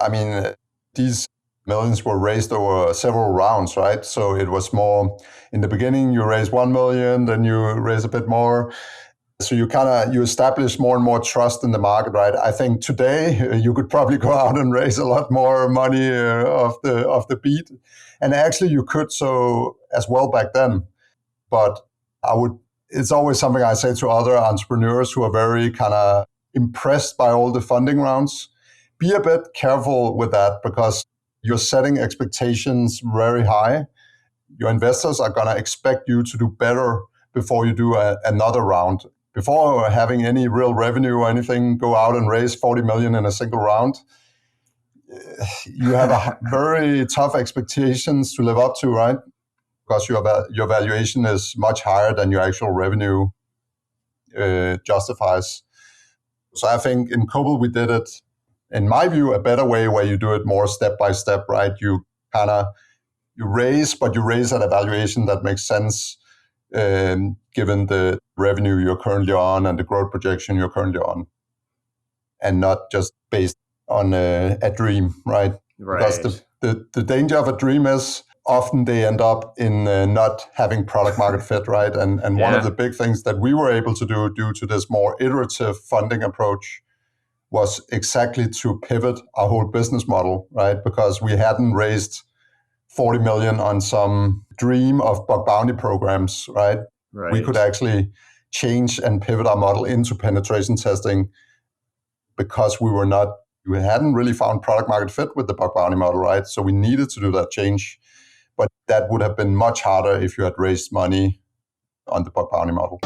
I mean, these millions were raised over several rounds, right? So it was more in the beginning, you raise 1 million, then you raise a bit more. So you establish more and more trust in the market, right? I think today you could probably go out and raise a lot more money off the beat, and actually you could so as well back then. But I would. It's always something I say to other entrepreneurs who are very kind of impressed by all the funding rounds. Be a bit careful with that because you're setting expectations very high. Your investors are going to expect you to do better before you do another round. Before having any real revenue or anything, go out and raise 40 million in a single round. You have a very tough expectations to live up to, right? Because your valuation is much higher than your actual revenue justifies. So I think in Cobble we did it, in my view, a better way where you do it more step by step, right? You raise, but you raise at a valuation that makes sense given the revenue you're currently on and the growth projection you're currently on, and not just based on a dream, right? Right. Because the danger of a dream is often they end up in not having product market fit, right? And one of the big things that we were able to do due to this more iterative funding approach was exactly to pivot our whole business model, right? Because we hadn't raised 40 million on some dream of bug bounty programs, right? We could actually change and pivot our model into penetration testing because we hadn't really found product market fit with the bug bounty model, right? So we needed to do that change. But that would have been much harder if you had raised money on the bug bounty model.